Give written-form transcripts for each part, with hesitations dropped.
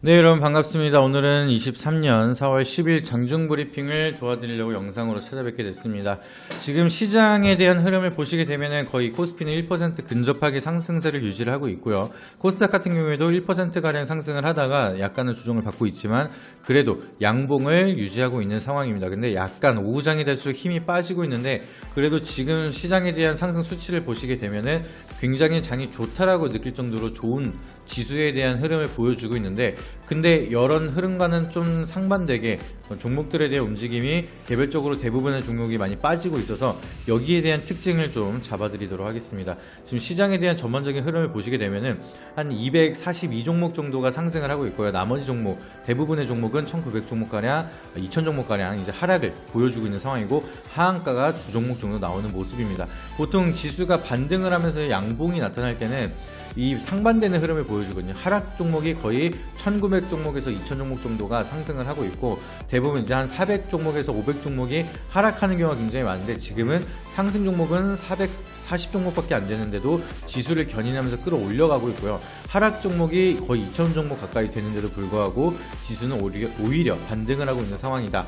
네, 여러분 반갑습니다. 오늘은 23년 4월 10일 장중 브리핑을 도와드리려고 영상으로 찾아뵙게 됐습니다. 지금 시장에 대한 흐름을 보시게 되면 거의 코스피는 1% 근접하게 상승세를 유지를 하고 있고요. 코스닥 같은 경우에도 1%가량 상승을 하다가 약간의 조정을 받고 있지만 그래도 양봉을 유지하고 있는 상황입니다. 근데 약간 오후장이 될수록 힘이 빠지고 있는데 그래도 지금 시장에 대한 상승 수치를 보시게 되면 굉장히 장이 좋다라고 느낄 정도로 좋은 지수에 대한 흐름을 보여주고 있는데 근데 이런 흐름과는 좀 상반되게 종목들에 대한 움직임이 개별적으로 대부분의 종목이 많이 빠지고 있어서 여기에 대한 특징을 좀 잡아드리도록 하겠습니다. 지금 시장에 대한 전반적인 흐름을 보시게 되면은 한 242종목 정도가 상승을 하고 있고요. 나머지 종목, 대부분의 종목은 1900종목가량, 2000종목가량 이제 하락을 보여주고 있는 상황이고 하한가가 2종목 정도 나오는 모습입니다. 보통 지수가 반등을 하면서 양봉이 나타날 때는 이 상반되는 흐름을 보여주거든요. 하락 종목이 거의 1900종목에서 2000종목 정도가 상승을 하고 있고 대부분 이제 한 400종목에서 500종목이 하락하는 경우가 굉장히 많은데 지금은 상승 종목은 440종목밖에 안 되는데도 지수를 견인하면서 끌어올려가고 있고요. 하락 종목이 거의 2000종목 가까이 되는데도 불구하고 지수는 오히려 반등을 하고 있는 상황이다.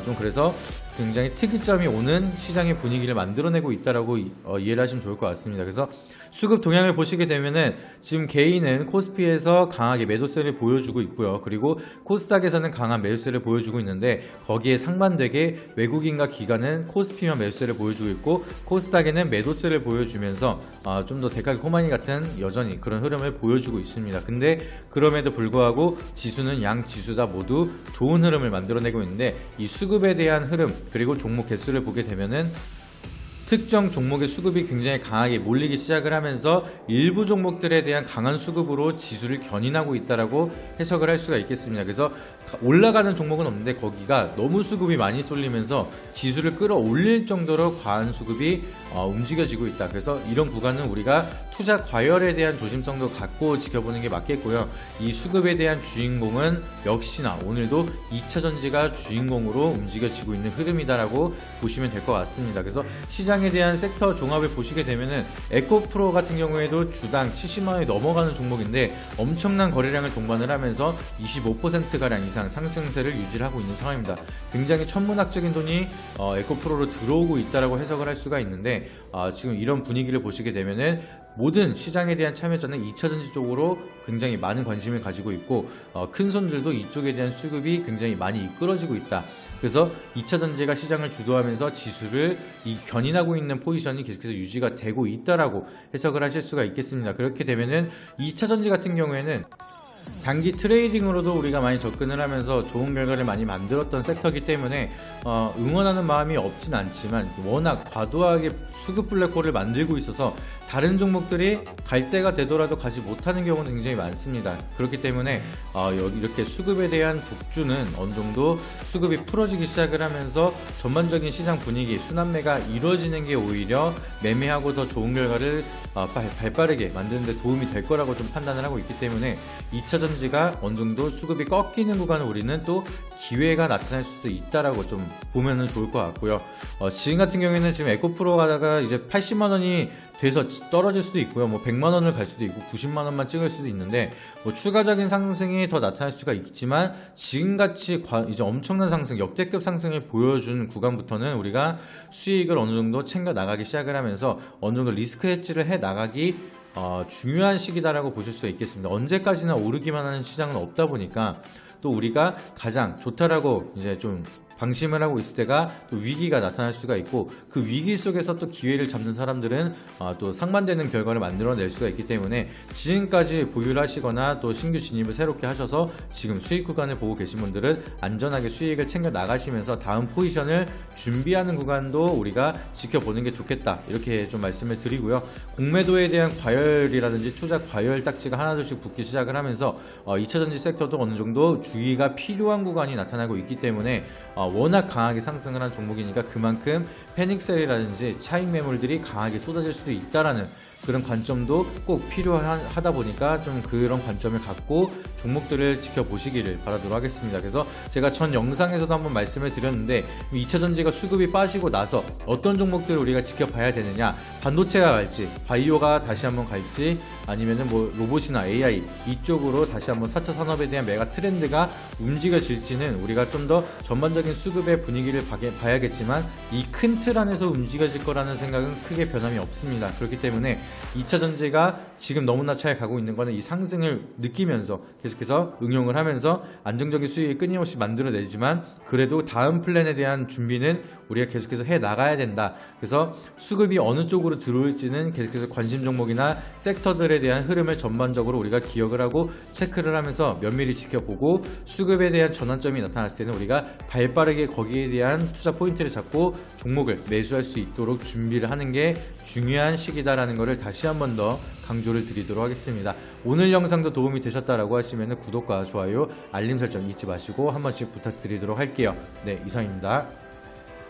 좀 그래서 굉장히 특이점이 오는 시장의 분위기를 만들어내고 있다라고 이해를 하시면 좋을 것 같습니다. 그래서 수급 동향을 보시게 되면은 지금 개인은 코스피에서 강하게 매도세를 보여주고 있고요. 그리고 코스닥에서는 강한 매수세를 보여주고 있는데 거기에 상반되게 외국인과 기관은 코스피만 매수세를 보여주고 있고 코스닥에는 매도세를 보여주면서 좀 더 데칼코마니 같은 여전히 그런 흐름을 보여주고 있습니다. 근데 그럼에도 불구하고 지수는 양 지수 다 모두 좋은 흐름을 만들어내고 있는데 이 수급에 대한 흐름 그리고 종목 개수를 보게 되면은 특정 종목의 수급이 굉장히 강하게 몰리기 시작을 하면서 일부 종목들에 대한 강한 수급으로 지수를 견인하고 있다라고 해석을 할 수가 있겠습니다. 그래서 올라가는 종목은 없는데 거기가 너무 수급이 많이 쏠리면서 지수를 끌어올릴 정도로 과한 수급이 움직여지고 있다. 그래서 이런 구간은 우리가 투자 과열에 대한 조심성도 갖고 지켜보는 게 맞겠고요. 이 수급에 대한 주인공은 역시나 오늘도 2차전지가 주인공으로 움직여지고 있는 흐름이다라고 보시면 될 것 같습니다. 그래서 시장에 대한 섹터 종합을 보시게 되면은 에코프로 같은 경우에도 주당 70만원이 넘어가는 종목인데 엄청난 거래량을 동반을 하면서 25%가량 이상 상승세를 유지를 하고 있는 상황입니다. 굉장히 천문학적인 돈이 에코프로로 들어오고 있다라고 해석을 할 수가 있는데 지금 이런 분위기를 보시게 되면은 모든 시장에 대한 참여자는 2차전지 쪽으로 굉장히 많은 관심을 가지고 있고 큰 손들도 이쪽에 대한 수급이 굉장히 많이 이끌어지고 있다. 그래서 2차전지가 시장을 주도하면서 지수를 견인하고 있는 포지션이 계속해서 유지가 되고 있다라고 해석을 하실 수가 있겠습니다. 그렇게 되면은 2차전지 같은 경우에는 단기 트레이딩으로도 우리가 많이 접근을 하면서 좋은 결과를 많이 만들었던 섹터이기 때문에 응원하는 마음이 없진 않지만 워낙 과도하게 수급 블랙홀을 만들고 있어서 다른 종목들이 갈 때가 되더라도 가지 못하는 경우는 굉장히 많습니다. 그렇기 때문에 이렇게 수급에 대한 독주는 어느 정도 수급이 풀어지기 시작을 하면서 전반적인 시장 분위기 순환매가 이루어지는 게 오히려 매매하고 더 좋은 결과를 발빠르게 만드는 데 도움이 될 거라고 좀 판단을 하고 있기 때문에 2차전지가 어느 정도 수급이 꺾이는 구간을 우리는 또 기회가 나타날 수도 있다라고 좀 보면은 좋을 것 같고요. 지금 같은 경우에는 지금 에코프로 가다가 이제 80만원이 돼서 떨어질 수도 있고요. 뭐 100만원을 갈 수도 있고 90만원만 찍을 수도 있는데 뭐 추가적인 상승이 더 나타날 수가 있지만 지금같이 이제 엄청난 상승, 역대급 상승을 보여준 구간부터는 우리가 수익을 어느 정도 챙겨 나가기 시작을 하면서 어느 정도 리스크 헤지를 해 나가기 중요한 시기다라고 보실 수가 있겠습니다. 언제까지나 오르기만 하는 시장은 없다 보니까 또 우리가 가장 좋다라고 이제 좀 방심을 하고 있을 때가 또 위기가 나타날 수가 있고 그 위기 속에서 또 기회를 잡는 사람들은 또 상반되는 결과를 만들어낼 수가 있기 때문에 지금까지 보유를 하시거나 또 신규 진입을 새롭게 하셔서 지금 수익 구간을 보고 계신 분들은 안전하게 수익을 챙겨 나가시면서 다음 포지션을 준비하는 구간도 우리가 지켜보는 게 좋겠다 이렇게 좀 말씀을 드리고요. 공매도에 대한 과열이라든지 투자 과열 딱지가 하나둘씩 붙기 시작을 하면서 2차전지 섹터도 어느 정도 주의가 필요한 구간이 나타나고 있기 때문에 워낙 강하게 상승을 한 종목이니까 그만큼 패닉셀이라든지 차익 매물들이 강하게 쏟아질 수도 있다라는 그런 관점도 꼭 필요하다 보니까 좀 그런 관점을 갖고 종목들을 지켜보시기를 바라도록 하겠습니다. 그래서 제가 전 영상에서도 한번 말씀을 드렸는데 2차전지가 수급이 빠지고 나서 어떤 종목들을 우리가 지켜봐야 되느냐, 반도체가 갈지, 바이오가 다시 한번 갈지, 아니면은 뭐 로봇이나 AI 이쪽으로 다시 한번 4차 산업에 대한 메가 트렌드가 움직여질지는 우리가 좀 더 전반적인 수급의 분위기를 봐야겠지만 이 큰 틀 안에서 움직여질 거라는 생각은 크게 변함이 없습니다. 그렇기 때문에 2차 전지가 지금 너무나 잘 가고 있는 거는 이 상승을 느끼면서 계속해서 응용을 하면서 안정적인 수익을 끊임없이 만들어내지만 그래도 다음 플랜에 대한 준비는 우리가 계속해서 해 나가야 된다. 그래서 수급이 어느 쪽으로 들어올지는 계속해서 관심 종목이나 섹터들에 대한 흐름을 전반적으로 우리가 기억을 하고 체크를 하면서 면밀히 지켜보고 수급에 대한 전환점이 나타났을 때는 우리가 발빠르게 거기에 대한 투자 포인트를 잡고 종목을 매수할 수 있도록 준비를 하는 게 중요한 시기다라는 것을 다시 한 번 더 강조를 드리도록 하겠습니다. 오늘 영상도 도움이 되셨다라고 하시면 구독과 좋아요, 알림 설정 잊지 마시고 한 번씩 부탁드리도록 할게요. 네, 이상입니다.